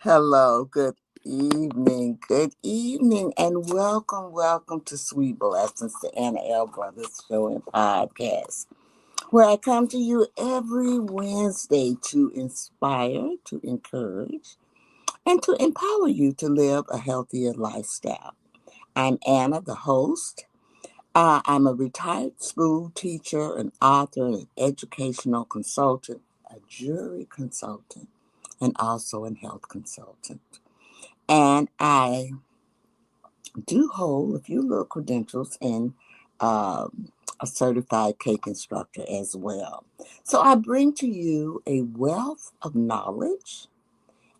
Hello, good evening, and welcome to Sweet Blessings, the Anna L. Brothers Show and Podcast, where I come to you every Wednesday to inspire, to encourage, and to empower you to live a healthier lifestyle. I'm Anna, the host. I'm a retired school teacher, an author, an educational consultant, a jury consultant, and also a health consultant. And I do hold a few little credentials in a certified cake instructor as well. So I bring to you a wealth of knowledge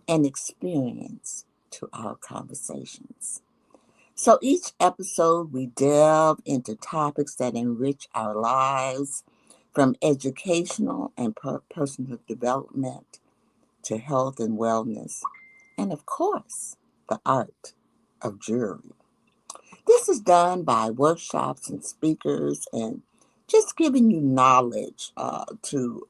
and experience to our conversations. So each episode, we delve into topics that enrich our lives, from educational and personal development to health and wellness, and of course, the art of jury. This is done by workshops and speakers and just giving you knowledge to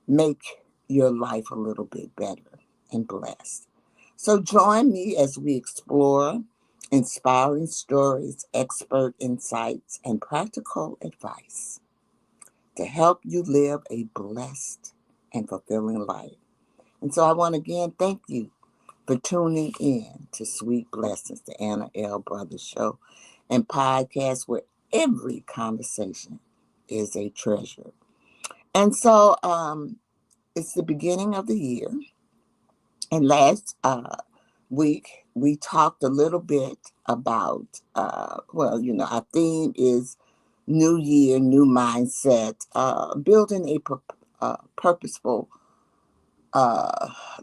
make your life a little bit better and blessed. So join me as we explore inspiring stories, expert insights, and practical advice to help you live a blessed and fulfilling life. And so I want to again thank you for tuning in to Sweet Blessings, the Anna L. Brothers Show and podcast, where every conversation is a treasure. And so it's the beginning of the year. And last week, we talked a little bit about, our theme is New Year, New Mindset, building a purposeful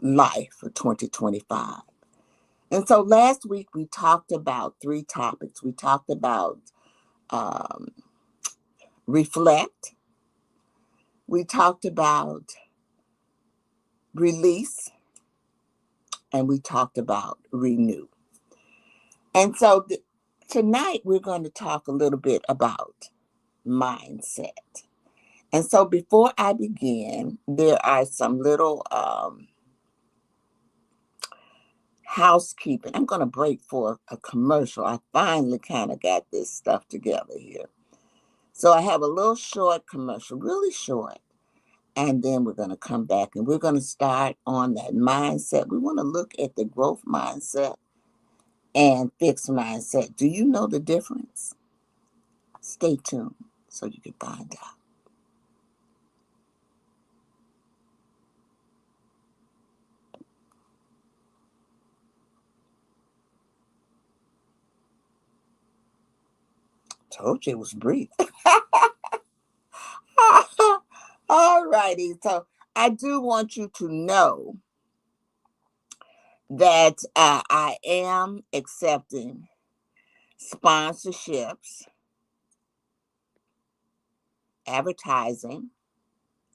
life for 2025. And so last week we talked about three topics. We talked about um, reflect, we talked about release, and we talked about renew. And so tonight we're going to talk a little bit about mindset. And so before I begin, there are some little housekeeping. I'm going to break for a commercial. I finally kind of got this stuff together here. So I have a little short commercial, really short. And then we're going to come back and we're going to start on that mindset. We want to look at the growth mindset and fixed mindset. Do you know the difference? Stay tuned so you can find out. Told you it was brief. All righty. So I do want you to know that I am accepting sponsorships, advertising,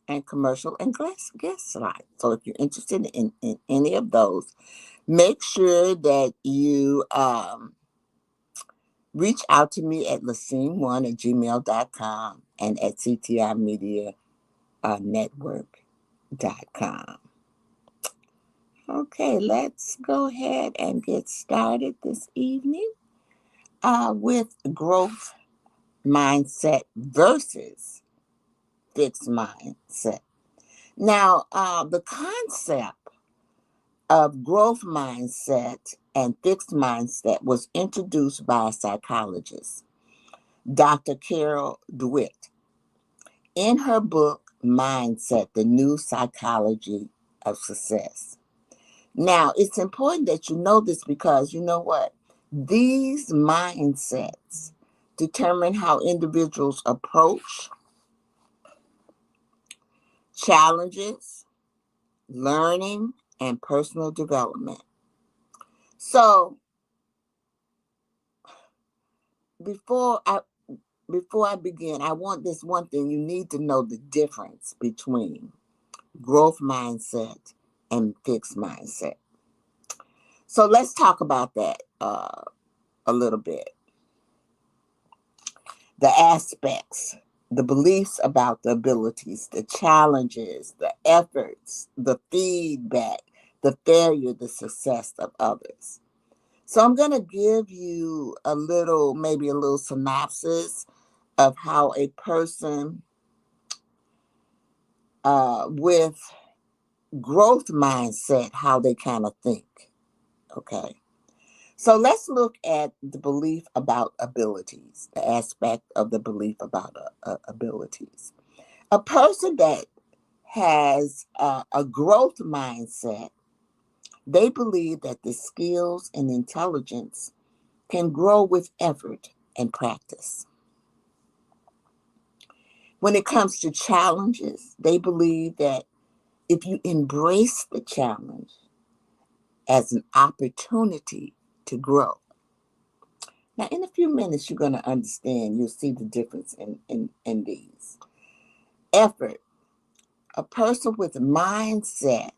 and commercial and guest slot. So if you're interested in any of those, make sure that you reach out to me at lasine1@gmail.com and at ctimedianetwork.com. Okay, let's go ahead and get started this evening with growth mindset versus fixed mindset. Now, the concept of growth mindset and fixed mindset was introduced by a psychologist, Dr. Carol Dweck, in her book, Mindset, The New Psychology of Success. Now, it's important that you know this because you know what? These mindsets determine how individuals approach challenges, learning, and personal development. So, before I before I begin, I want this one thing. You need to know the difference between growth mindset and fixed mindset. So let's talk about that a little bit. The aspects, the beliefs about the abilities, the challenges, the efforts, the feedback, the failure, the success of others. So I'm going to give you maybe a little synopsis of how a person with growth mindset, how they kind of think. Okay. So let's look at the belief about abilities, the aspect of the belief about abilities. A person that has a growth mindset, they believe that the skills and intelligence can grow with effort and practice. When it comes to challenges, they believe that if you embrace the challenge as an opportunity to grow. Now, in a few minutes, you're going to understand, you'll see the difference in these. Effort. A person with a mindset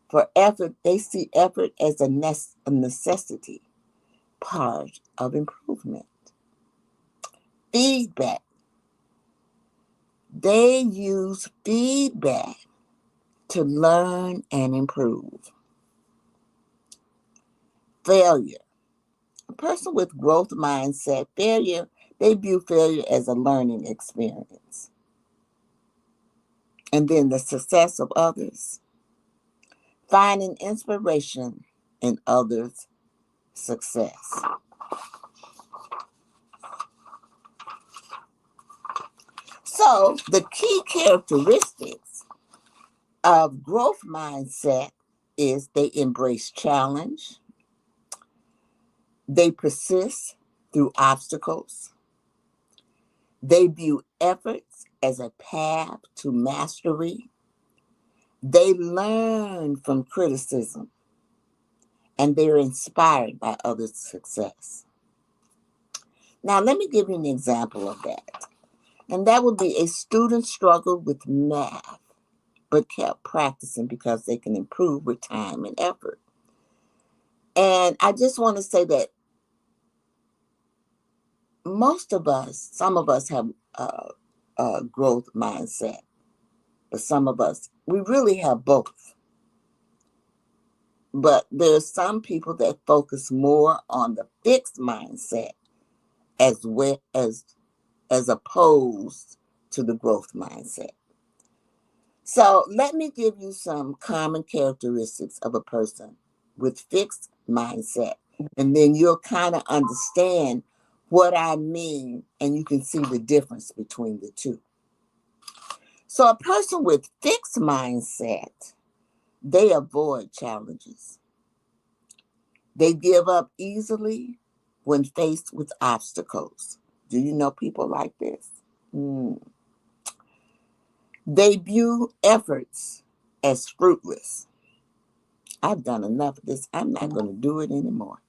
for effort, they see effort as a necessity, part of improvement. Feedback. They use feedback to learn and improve. Failure. A person with growth mindset, they view failure as a learning experience. And then the success of others, finding inspiration in others' success. So the key characteristics of growth mindset is they embrace challenge, they persist through obstacles, they view efforts as a path to mastery, they learn from criticism, and they're inspired by others' success. Now, let me give you an example of that. And that would be a student struggled with math, but kept practicing because they can improve with time and effort. And I just want to say that some of us have a growth mindset, but some of us, we really have both. But there's some people that focus more on the fixed mindset as well as opposed to the growth mindset. So let me give you some common characteristics of a person with fixed mindset, and then you'll kind of understand what I mean, and you can see the difference between the two. So a person with fixed mindset, they avoid challenges. They give up easily when faced with obstacles. Do you know people like this? They view efforts as fruitless. I've done enough of this. I'm not going to do it anymore.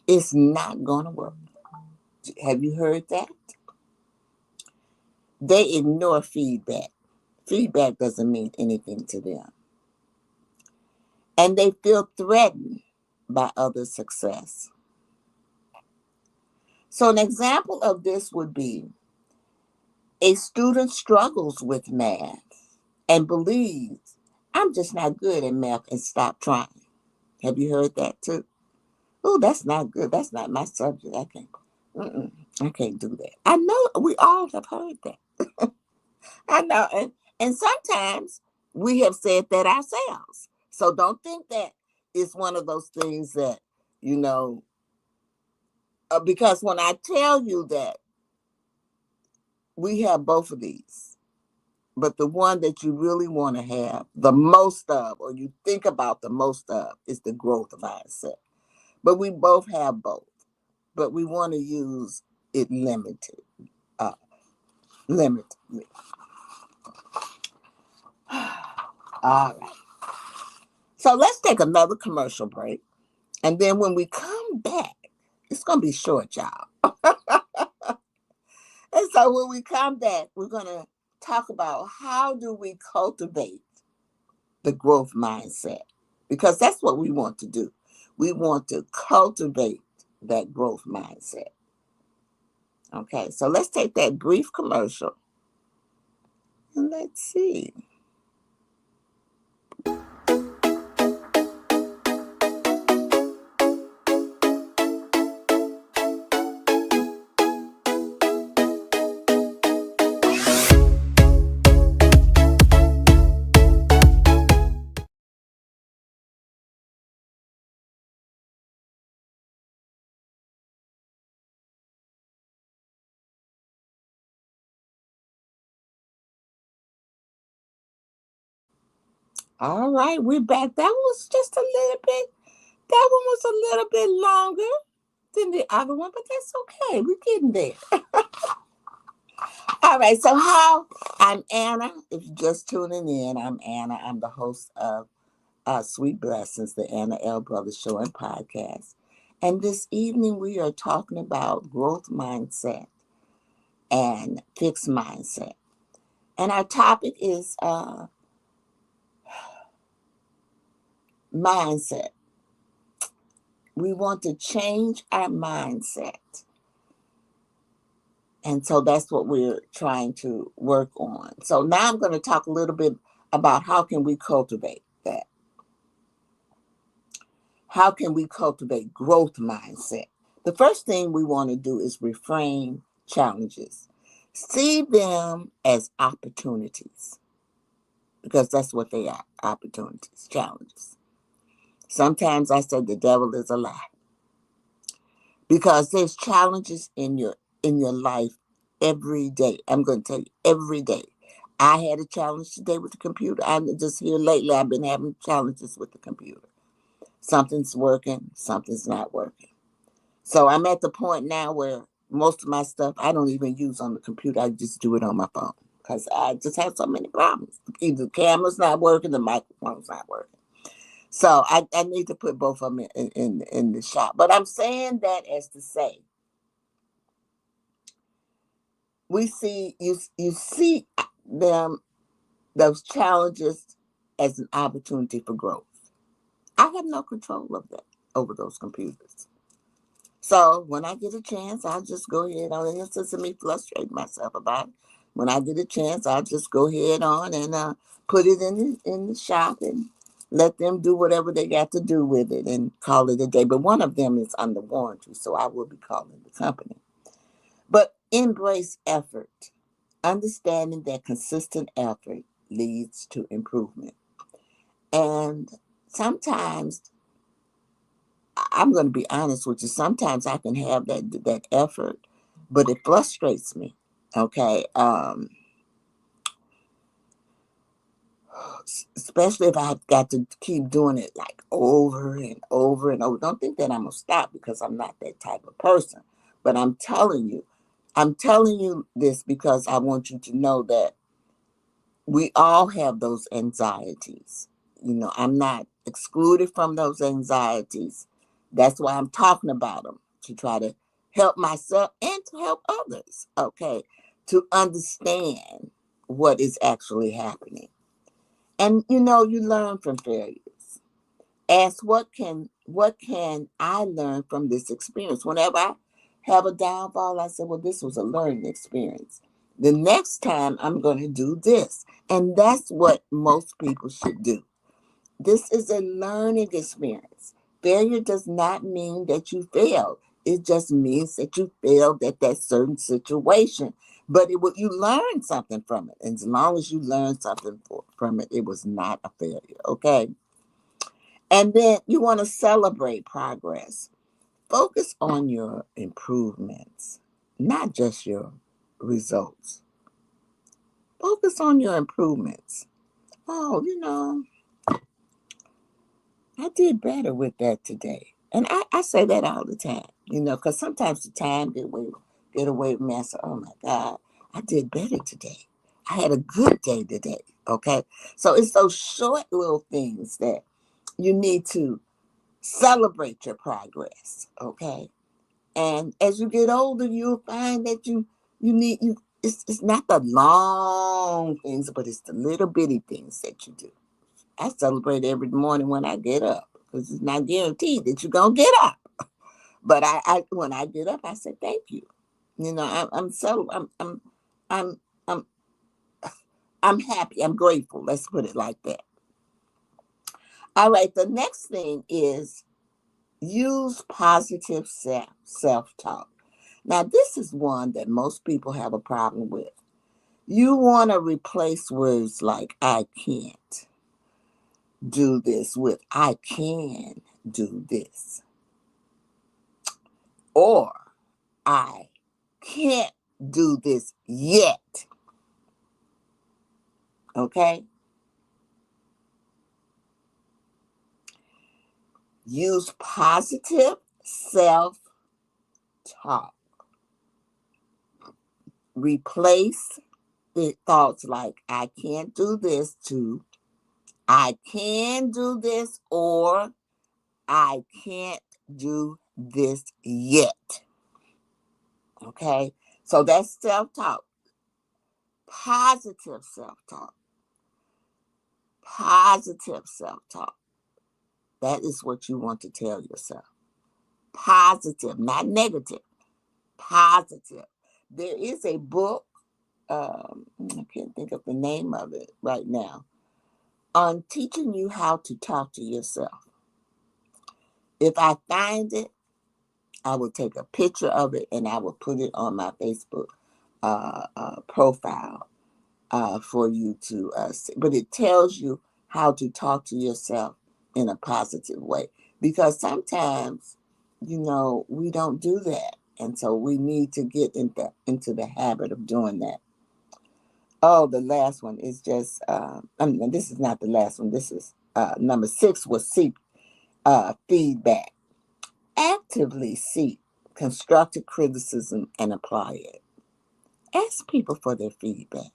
It's not going to work. Have you heard that? They ignore feedback. Feedback doesn't mean anything to them. And they feel threatened by others' success. So an example of this would be a student struggles with math and believes, I'm just not good at math, and stop trying. Have you heard that too? Oh, that's not good. That's not my subject. I can't do that. I know we all have heard that. I know. And sometimes we have said that ourselves. So don't think that it's one of those things that, because when I tell you that we have both of these, but the one that you really want to have the most of, or you think about the most of, is the growth mindset. But we both have both, but we want to use it limitedly. All right. So let's take another commercial break. And then when we come back, it's going to be short, y'all. And so when we come back, we're going to talk about how do we cultivate the growth mindset, because that's what we want to do. We want to cultivate that growth mindset. Okay, so let's take that brief commercial and let's see. All right, we're back. That was just a little bit, that one was a little bit longer than the other one, but that's okay. We're getting there. All right, so I'm Anna. If you're just tuning in, I'm Anna. I'm the host of Sweet Blessings, the Anna L. Brothers Show and Podcast. And this evening we are talking about growth mindset and fixed mindset. And our topic is mindset. We want to change our mindset. And so that's what we're trying to work on. So now I'm going to talk a little bit about how can we cultivate that. How can we cultivate growth mindset? The first thing we want to do is reframe challenges. See them as opportunities because that's what they are, opportunities, challenges. Sometimes I say the devil is a lie because there's challenges in your life every day. I'm going to tell you every day. I had a challenge today with the computer. I'm just here lately. I've been having challenges with the computer. Something's working, something's not working. So I'm at the point now where most of my stuff I don't even use on the computer. I just do it on my phone because I just have so many problems. Either the camera's not working, the microphone's not working. So I need to put both of them in the shop. But I'm saying that as to say, you see them those challenges as an opportunity for growth. I have no control of that over those computers. So when I get a chance, I'll just go ahead on. And instead of me frustrating myself about it, when I get a chance, I'll just go ahead on and put it in the shop and let them do whatever they got to do with it and call it a day. But one of them is under warranty, so I will be calling the company. But embrace effort, understanding that consistent effort leads to improvement. And sometimes I'm going to be honest with you. Sometimes I can have that effort, but it frustrates me. Okay, especially if I've got to keep doing it like over and over and over. Don't think that I'm gonna stop because I'm not that type of person. But I'm telling you this because I want you to know that we all have those anxieties. I'm not excluded from those anxieties. That's why I'm talking about them to try to help myself and to help others, okay, to understand what is actually happening. And you learn from failures. Ask what can I learn from this experience? Whenever I have a downfall, I say, well, this was a learning experience. The next time I'm going to do this. And that's what most people should do. This is a learning experience. Failure does not mean that you failed. It just means that you failed at that certain situation. But you learned something from it. And as long as you learned something from it, it was not a failure. Okay. And then you want to celebrate progress. Focus on your improvements, not just your results. Focus on your improvements. Oh, I did better with that today. And I say that all the time, because sometimes the time get away with me. I say, oh my God, I did better today. I had a good day today. Okay. So it's those short little things that you need to celebrate your progress. Okay. And as you get older, you'll find that you need you it's not the long things, but it's the little bitty things that you do. I celebrate every morning when I get up because it's not guaranteed that you're gonna get up. But I when I get up, I say thank you. I'm so I'm I'm I'm happy. I'm grateful. Let's put it like that. All right. The next thing is use positive self talk. Now, this is one that most people have a problem with. You want to replace words like I can't do this with I can do this, or I can't do this yet. Okay? Use positive self-talk. Replace the thoughts like, I can't do this, to I can do this, or I can't do this yet. Okay? So that's self-talk. Positive self-talk. Positive self-talk. That is what you want to tell yourself. Positive, not negative. Positive. There is a book, I can't think of the name of it right now, on teaching you how to talk to yourself. If I find it, I will take a picture of it and I will put it on my Facebook profile for you to see. But it tells you how to talk to yourself in a positive way. Because sometimes, we don't do that. And so we need to get into the habit of doing that. Oh, the last one is just, this is not the last one. This is number 6 was seek feedback. Actively seek constructive criticism and apply it. Ask people for their feedback.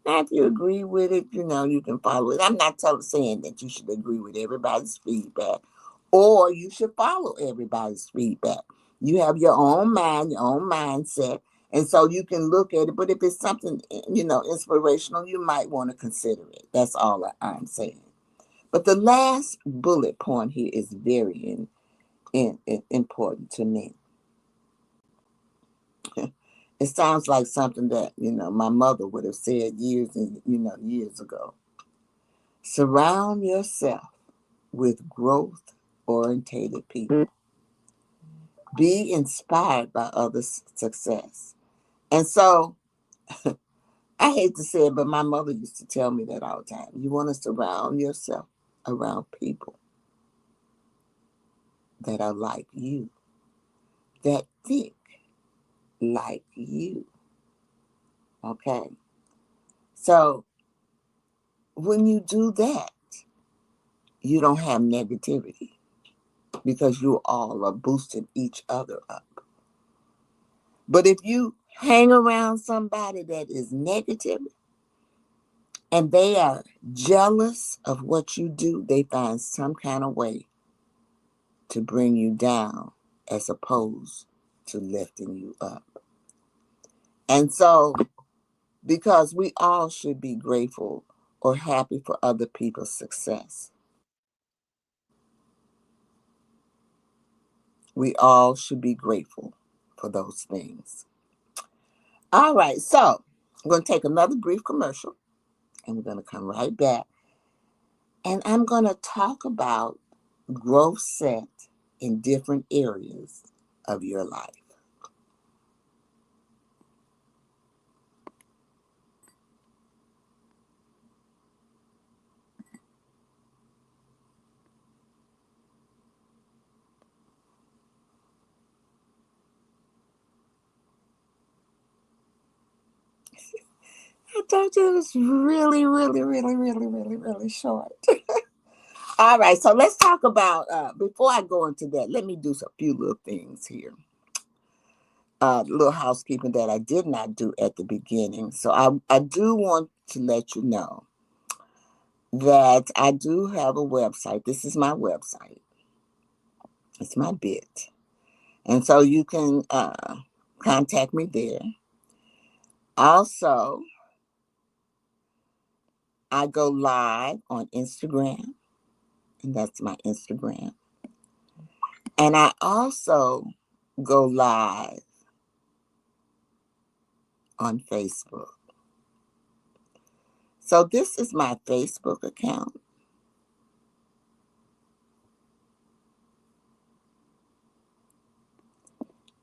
Now, if you agree with it, you can follow it. I'm not saying that you should agree with everybody's feedback or you should follow everybody's feedback. You have your own mind, your own mindset, and so you can look at it. But if it's something, inspirational, you might want to consider it. That's all I'm saying. But the last bullet point here is very important to me. It sounds like something that, my mother would have said years ago. Surround yourself with growth-orientated people. Be inspired by others' success. And so, I hate to say it, but my mother used to tell me that all the time. You want to surround yourself around people that are like you, that think like you. Okay? So, when you do that, you don't have negativity because you all are boosting each other up. But if you hang around somebody that is negative and they are jealous of what you do, they find some kind of way to bring you down as opposed to lifting you up. And so, because we all should be grateful or happy for other people's success. We all should be grateful for those things. All right, so I'm going to take another brief commercial and we're going to come right back. And I'm going to talk about growth set in different areas of your life. I told you it was really, really, really, really, really, really short. All right, so let's talk about, before I go into that, let me do a few little things here. Little housekeeping that I did not do at the beginning. So I do want to let you know that I do have a website. This is my website. It's my bit. And so you can contact me there. Also, I go live on Instagram, and that's my Instagram. And I also go live on Facebook. So this is my Facebook account.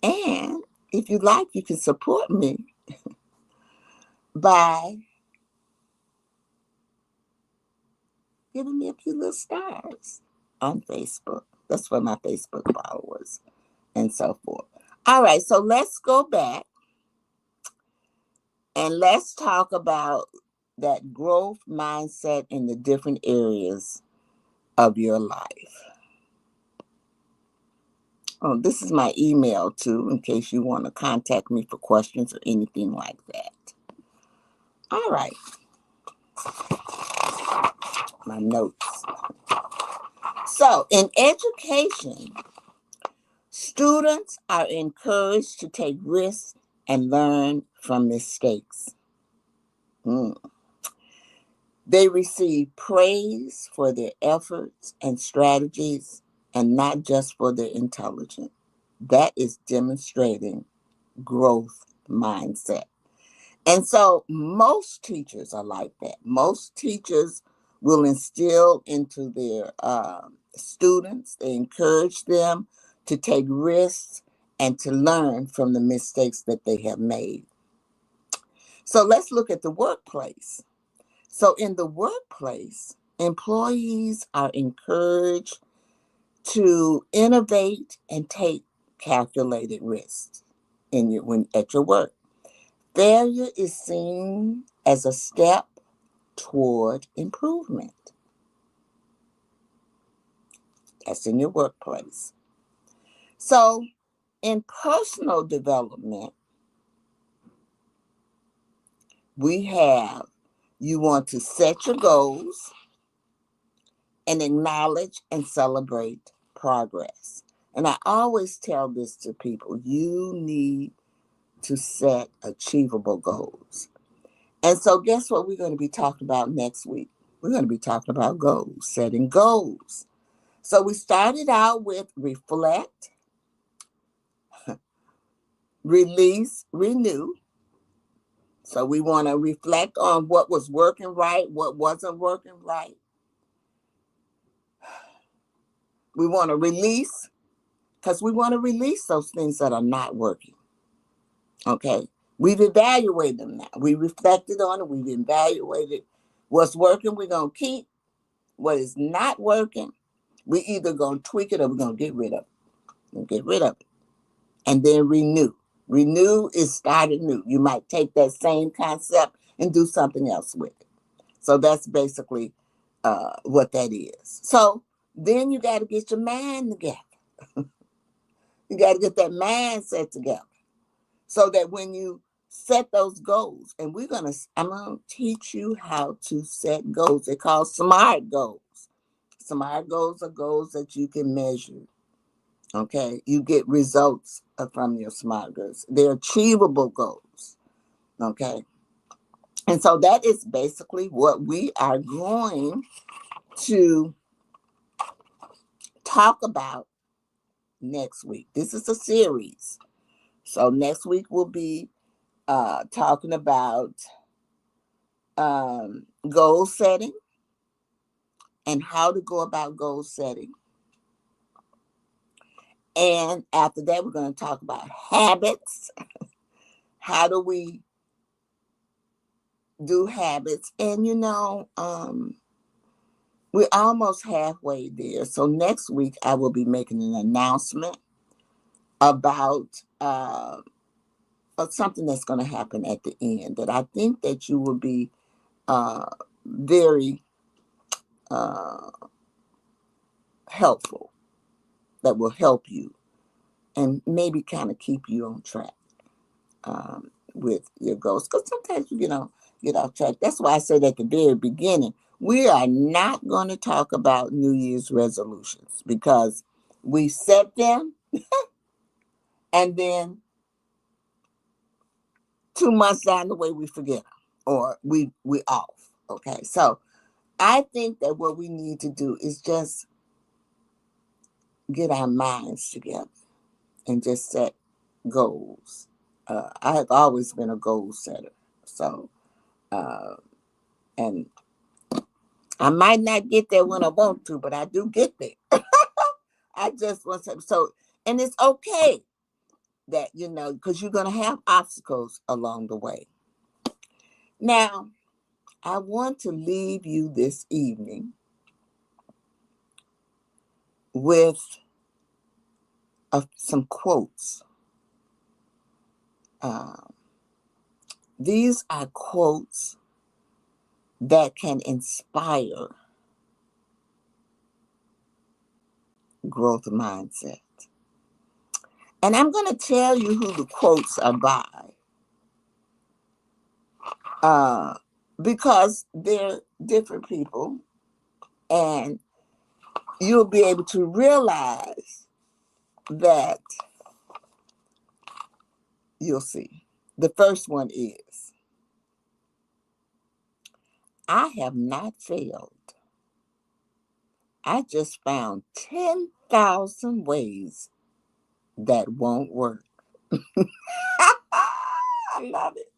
And if you like, you can support me by giving me a few little stars on Facebook. That's for my Facebook followers and so forth. All right, so let's go back and let's talk about that growth mindset in the different areas of your life. Oh, this is my email too, in case you want to contact me for questions or anything like that. All right, my notes. So, in education, students are encouraged to take risks and learn from mistakes. Mm. They receive praise for their efforts and strategies and not just for their intelligence. That is demonstrating growth mindset. And so most teachers are like that. Most teachers will instill into their students, they encourage them to take risks and to learn from the mistakes that they have made. So let's look at the workplace. So in the workplace, employees are encouraged to innovate and take calculated risks at your work. Failure is seen as a step toward improvement. That's in your workplace. So, in personal development, we have you want to set your goals and acknowledge and celebrate progress. And I always tell this to people, you need to set achievable goals. And so, guess what we're going to be talking about next week? We're going to be talking about goals, setting goals. So, we started out with reflect, release, renew. So, we want to reflect on what was working right, what wasn't working right. We want to release, because we want to release those things that are not working. Okay. We've evaluated them now. We reflected on it. We've evaluated what's working, we're going to keep. What is not working, we either going to tweak it or we're going to get rid of it. We'll get rid of it. And then renew. Renew is starting new. You might take that same concept and do something else with it. So that's basically what that is. So then you got to get your mind together. You got to get that mindset together so that when you set those goals, and I'm gonna teach you how to set goals. They're called SMART goals. SMART goals are goals that you can measure. Okay, you get results from your SMART goals. They're achievable goals. Okay, and so that is basically what we are going to talk about next week. This is a series. So next week we'll be talking about goal setting and how to go about goal setting. And after that, we're going to talk about habits. How do we do habits? And we're almost halfway there. So next week, I will be making an announcement about something that's going to happen at the end that I think that you will be very helpful, that will help you and maybe kind of keep you on track with your goals. Because sometimes you get off track. That's why I said at the very beginning, we are not going to talk about New Year's resolutions because we set them and then 2 months down the way we forget them or we off. Okay, so I think that what we need to do is just get our minds together and just set goals. I have always been a goal setter, so and I might not get there when I want to, but I do get there. I just want to, so, and it's okay that, because you're going to have obstacles along the way. Now, I want to leave you this evening with some quotes. These are quotes that can inspire growth mindset. And I'm going to tell you who the quotes are by, because they're different people, and you'll be able to realize that you'll see. The first one is, I have not failed. I just found 10,000 ways that won't work. I love it.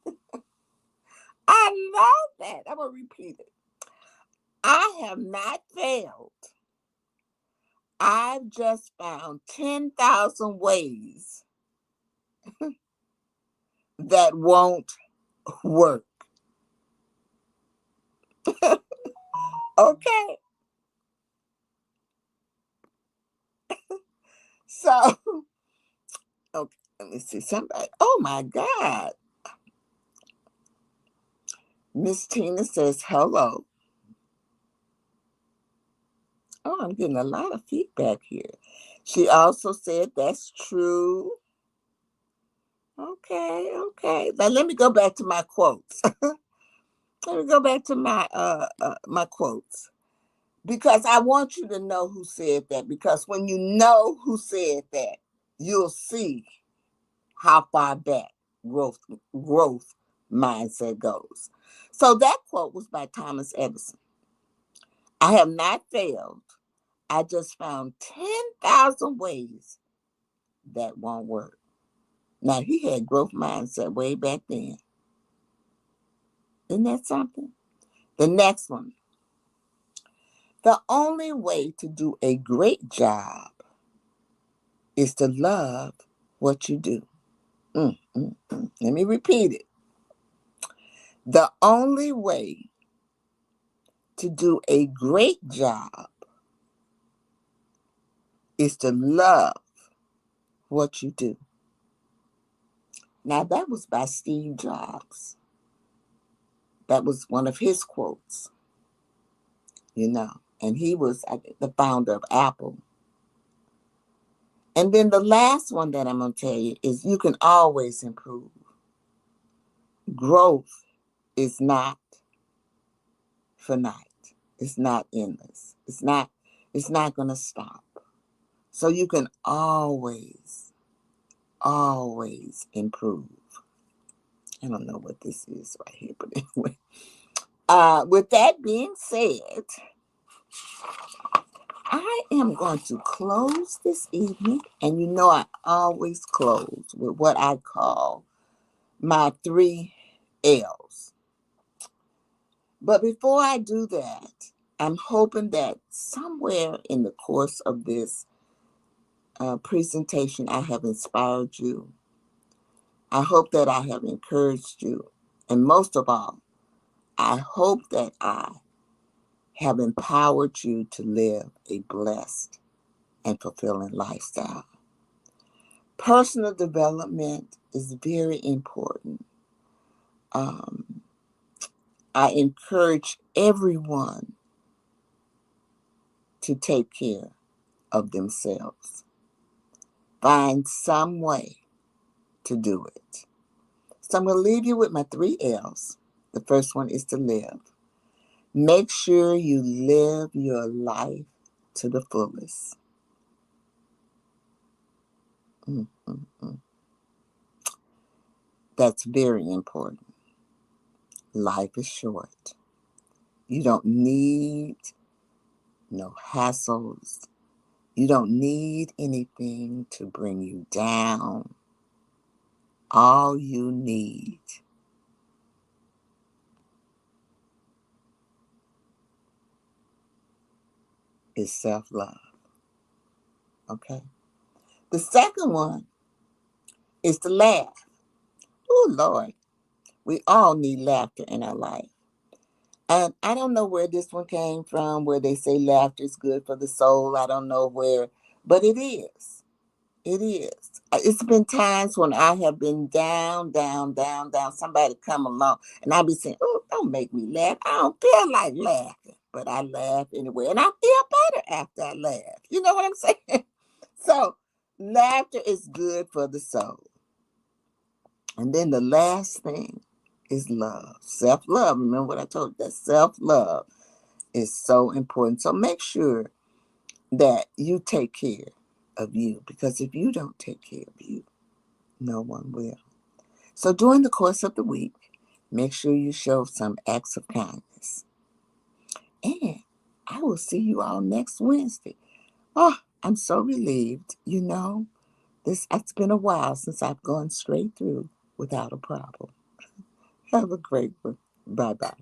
I love that. I'm going to repeat it. I have not failed. I've just found 10,000 ways that won't work. Okay. So, okay, let me see somebody. Oh my God. Miss Tina says hello. Oh, I'm getting a lot of feedback here. She also said that's true. Okay, okay. Now let me go back to my quotes. Let me go back to my quotes, because I want you to know who said that. Because when you know who said that, you'll see how far back growth mindset goes. So that quote was by Thomas Edison. I have not failed. I just found 10,000 ways that won't work. Now, he had growth mindset way back then. Isn't that something? The next one. The only way to do a great job is to love what you do. Let me repeat it. The only way to do a great job is to love what you do. Now, that was by Steve Jobs. That was one of his quotes, and he was, I think, the founder of Apple. And then the last one that I'm going to tell you is you can always improve. Growth is not finite. It's not endless. It's not going to stop. So you can always improve. I don't know what this is right here, but anyway. With that being said, I am going to close this evening. And I always close with what I call my 3 L's. But before I do that, I'm hoping that somewhere in the course of this presentation, I have inspired you. I hope that I have encouraged you. And most of all, I hope that I have empowered you to live a blessed and fulfilling lifestyle. Personal development is very important. I encourage everyone to take care of themselves. Find some way to do it. So I'm going to leave you with my 3 L's. The first one is to live. Make sure you live your life to the fullest. That's very important. Life is short. You don't need no hassles. You don't need anything to bring you down. All you need is self-love. Okay? The second one is to laugh. Oh, Lord. We all need laughter in our life. And I don't know where this one came from, where they say laughter is good for the soul. I don't know where, but it is. It is. It's been times when I have been down. Somebody come along and I'll be saying, oh, don't make me laugh. I don't feel like laughing, but I laugh anyway. And I feel better after I laugh. You know what I'm saying? So, laughter is good for the soul. And then the last thing is love, self love. Remember what I told you? That self love is so important. So, make sure that you take care of you, because if you don't take care of you, no one will. So, during the course of the week, make sure you show some acts of kindness. And I will see you all next Wednesday. Oh, I'm so relieved. It's been a while since I've gone straight through without a problem. Have a great one. Bye bye.